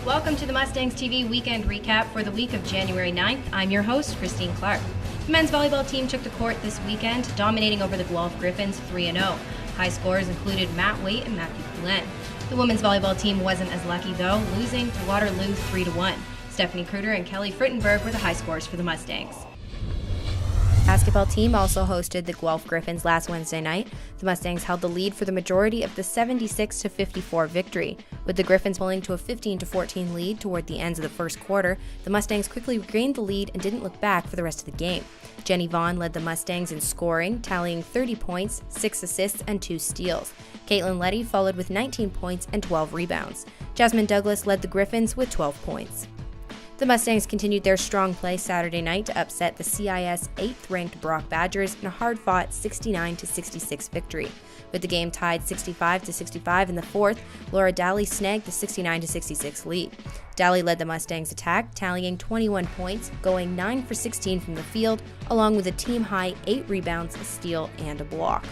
Welcome to the Mustangs TV weekend recap for the week of January 9th. I'm your host, Christine Clark. The men's volleyball team took to court this weekend, dominating over the Guelph Griffins 3-0. High scores included Matt Waite and Matthew Poulin. The women's volleyball team wasn't as lucky, though, losing to Waterloo 3-1. Stephanie Kruger and Kelly Frittenberg were the high scores for the Mustangs. Basketball team also hosted the Guelph Griffins last Wednesday night. The Mustangs held the lead for the majority of the 76-54 victory. With the Griffins pulling to a 15-14 lead toward the ends of the first quarter, the Mustangs quickly regained the lead and didn't look back for the rest of the game. Jenny Vaughn led the Mustangs in scoring, tallying 30 points, 6 assists, and 2 steals. Caitlin Letty followed with 19 points and 12 rebounds. Jasmine Douglas led the Griffins with 12 points. The Mustangs continued their strong play Saturday night to upset the CIS 8th-ranked Brock Badgers in a hard-fought 69-66 victory. With the game tied 65-65 in the fourth, Laura Daly snagged the 69-66 lead. Daly led the Mustangs' attack, tallying 21 points, going 9 for 16 from the field, along with a team-high 8 rebounds, a steal, and a block.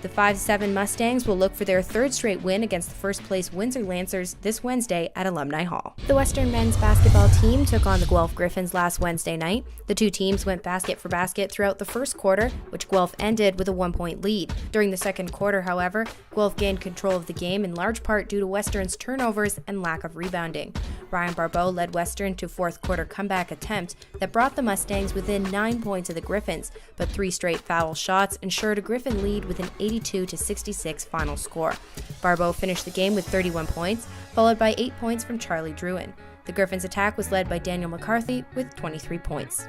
The 5-7 Mustangs will look for their third straight win against the first-place Windsor Lancers this Wednesday at Alumni Hall. The Western men's basketball team took on the Guelph Griffins last Wednesday night. The two teams went basket for basket throughout the first quarter, which Guelph ended with a 1-point lead. During the second quarter, however, Guelph gained control of the game in large part due to Western's turnovers and lack of rebounding. Ryan Barbeau led Western to fourth-quarter comeback attempt that brought the Mustangs within 9 points of the Griffins, but 3 straight foul shots ensured a Griffin lead with an 82-66 final score. Barbeau finished the game with 31 points, followed by 8 points from Charlie Druin. The Griffins' attack was led by Daniel McCarthy with 23 points.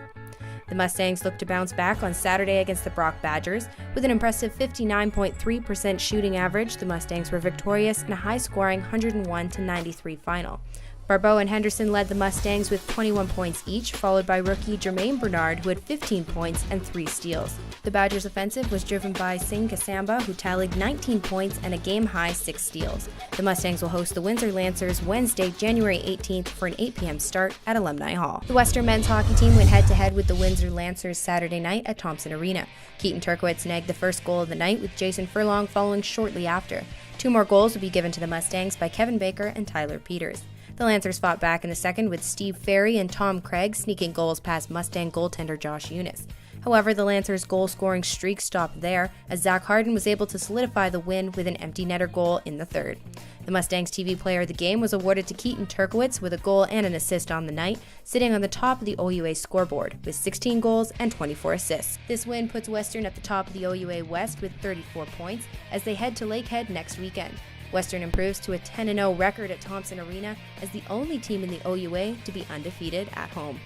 The Mustangs looked to bounce back on Saturday against the Brock Badgers. With an impressive 59.3% shooting average, the Mustangs were victorious in a high-scoring 101-93 final. Barbeau and Henderson led the Mustangs with 21 points each, followed by rookie Jermaine Bernard, who had 15 points and 3 steals. The Badgers' offensive was driven by Singh Kasamba, who tallied 19 points and a game-high 6 steals. The Mustangs will host the Windsor Lancers Wednesday, January 18th for an 8 p.m. start at Alumni Hall. The Western men's hockey team went head-to-head with the Windsor Lancers Saturday night at Thompson Arena. Keaton Turkowitz snagged the first goal of the night, with Jason Furlong following shortly after. 2 more goals will be given to the Mustangs by Kevin Baker and Tyler Peters. The Lancers fought back in the second with Steve Ferry and Tom Craig sneaking goals past Mustang goaltender Josh Eunice. However, the Lancers' goal-scoring streak stopped there, as Zach Harden was able to solidify the win with an empty netter goal in the third. The Mustangs TV Player of the Game was awarded to Keaton Turkowitz with a goal and an assist on the night, sitting on the top of the OUA scoreboard with 16 goals and 24 assists. This win puts Western at the top of the OUA West with 34 points as they head to Lakehead next weekend. Western improves to a 10-0 record at Thompson Arena as the only team in the OUA to be undefeated at home.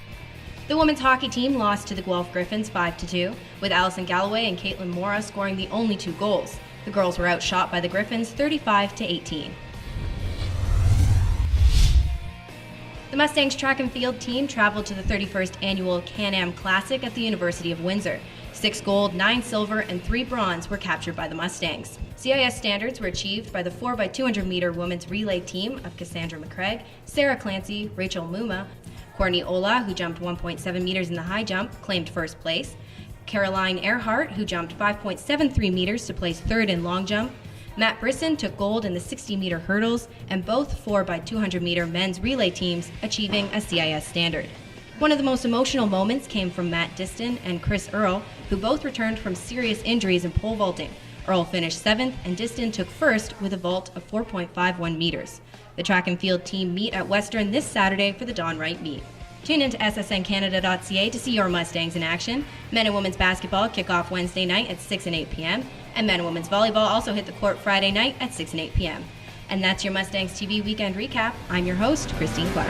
The women's hockey team lost to the Guelph Griffins 5-2, with Allison Galloway and Caitlin Mora scoring the only 2 goals. The girls were outshot by the Griffins 35-18. The Mustangs track and field team traveled to the 31st annual Can-Am Classic at the University of Windsor. 6 gold, 9 silver, and 3 bronze were captured by the Mustangs. CIS standards were achieved by the 4x200 meter women's relay team of Cassandra McCraig, Sarah Clancy, Rachel Muma, Courtney Ola, who jumped 1.7 meters in the high jump, claimed first place, Caroline Earhart, who jumped 5.73 meters to place third in long jump, Matt Brisson took gold in the 60-meter hurdles, and both 4x200 meter men's relay teams achieving a CIS standard. One of the most emotional moments came from Matt Diston and Chris Earle, who both returned from serious injuries in pole vaulting. Earle finished 7th, and Diston took first with a vault of 4.51 meters. The track and field team meet at Western this Saturday for the Don Wright meet. Tune into ssncanada.ca to see your Mustangs in action. Men and women's basketball kick off Wednesday night at 6 and 8 p.m., and men and women's volleyball also hit the court Friday night at 6 and 8 p.m. And that's your Mustangs TV weekend recap. I'm your host, Christine Clark.